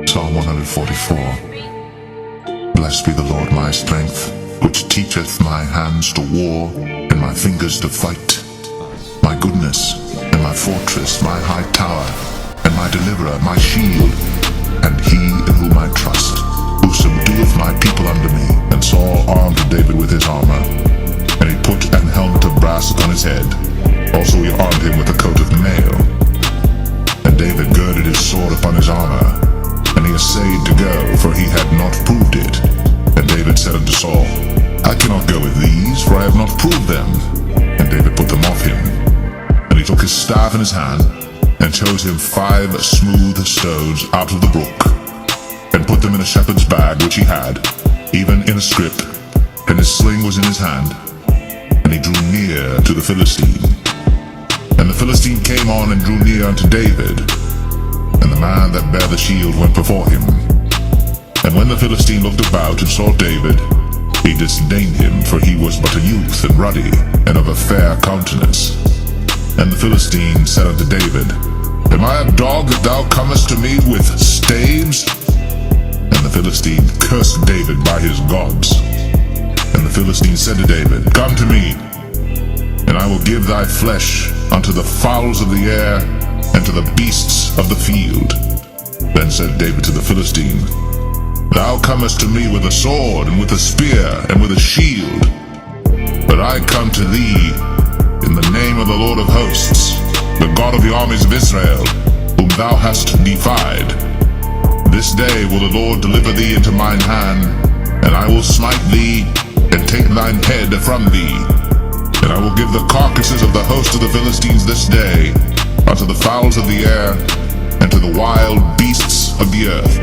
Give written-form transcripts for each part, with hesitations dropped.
Psalm 144. Blessed be the Lord my strength, which teacheth my hands to war, and my fingers to fight. My goodness, and my fortress, my high tower, and my deliverer, my shield, and he in whom I trust, who subdueth my people under me. And Saul armed David with his armor, and he put an helmet of brass upon his head. Also he armed him with a coat of mail. And David girded his sword upon his armor, and he essayed to go, for he had not proved it. And David said unto Saul, I cannot go with these, for I have not proved them. And David put them off him. And he took his staff in his hand, and chose him 5 smooth stones out of the brook, and put them in a shepherd's bag which he had, even in a scrip, and his sling was in his hand. And he drew near to the Philistine. And the Philistine came on and drew near unto David, and the man that bare the shield went before him. And when the Philistine looked about and saw David, he disdained him, for he was but a youth, and ruddy, and of a fair countenance. And the Philistine said unto David, Am I a dog that thou comest to me with staves? And the Philistine cursed David by his gods. And the Philistine said to David, Come to me, and I will give thy flesh unto the fowls of the air, and to the beasts of the field. Then said David to the Philistine, Thou comest to me with a sword, and with a spear, and with a shield. But I come to thee in the name of the Lord of hosts, the God of the armies of Israel, whom thou hast defied. This day will the Lord deliver thee into mine hand, and I will smite thee, and take thine head from thee. And I will give the carcasses of the host of the Philistines this day unto the fowls of the air, and to the wild beasts of the earth,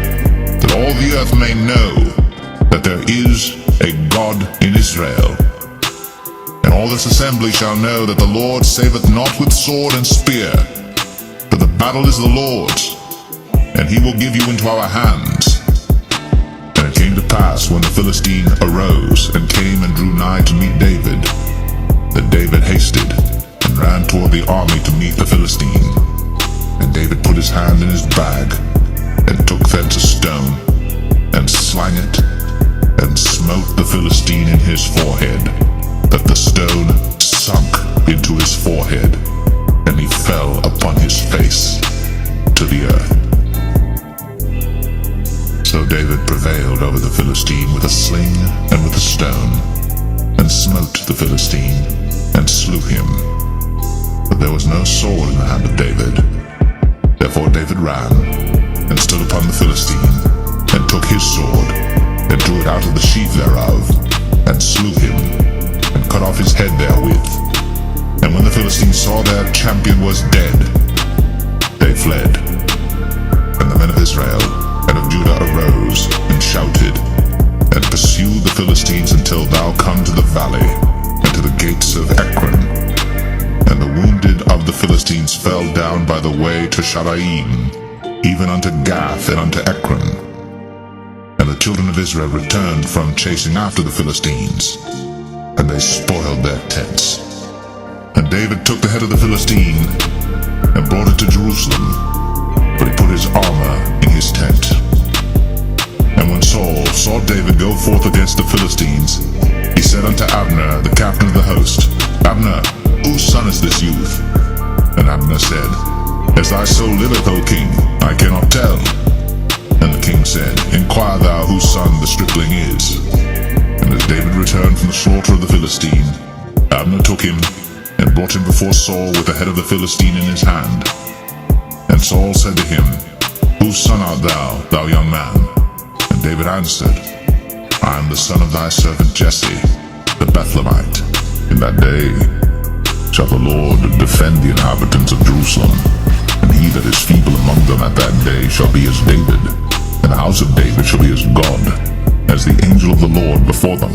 that all the earth may know that there is a God in Israel. And all this assembly shall know that the Lord saveth not with sword and spear, for the battle is the Lord's, and he will give you into our hands. And it came to pass, when the Philistine arose, and came and drew nigh to meet David, that David hasted, and ran toward the army to meet the Philistine. And David put his hand in his bag, and took thence a stone, and slang it, and smote the Philistine in his forehead, that the stone sunk into his forehead, and he fell upon his face to the earth. So David prevailed over the Philistine with a sling and with a stone, and smote the Philistine, and slew him. But there was no sword in the hand of David. Therefore David ran, and stood upon the Philistine, and took his sword, and drew it out of the sheath thereof, and slew him, and cut off his head therewith. And when the Philistines saw their champion was dead, they fled. And the men of Israel and of Judah arose, and shouted, and pursued the Philistines until thou come to the valley, and to the gates of Ekron. And the wounded of the Philistines fell down by the way to Sharaim, even unto Gath and unto Ekron. And the children of Israel returned from chasing after the Philistines, and they spoiled their tents. And David took the head of the Philistine, and brought it to Jerusalem, but he put his armor in his tent. And when Saul saw David go forth against the Philistines, he said unto Abner, the captain of the host, Abner, whose son is this youth? And Abner said, As thy soul liveth, O king, I cannot tell. And the king said, Inquire thou whose son the stripling is. And as David returned from the slaughter of the Philistine, Abner took him, and brought him before Saul with the head of the Philistine in his hand. And Saul said to him, Whose son art thou, thou young man? And David answered, I am the son of thy servant Jesse, the Bethlehemite. In that day shall the Lord defend the inhabitants of Jerusalem, and he that is feeble among them at that day shall be as David, and the house of David shall be as God, as the angel of the Lord before them.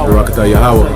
Barakatah Yahweh.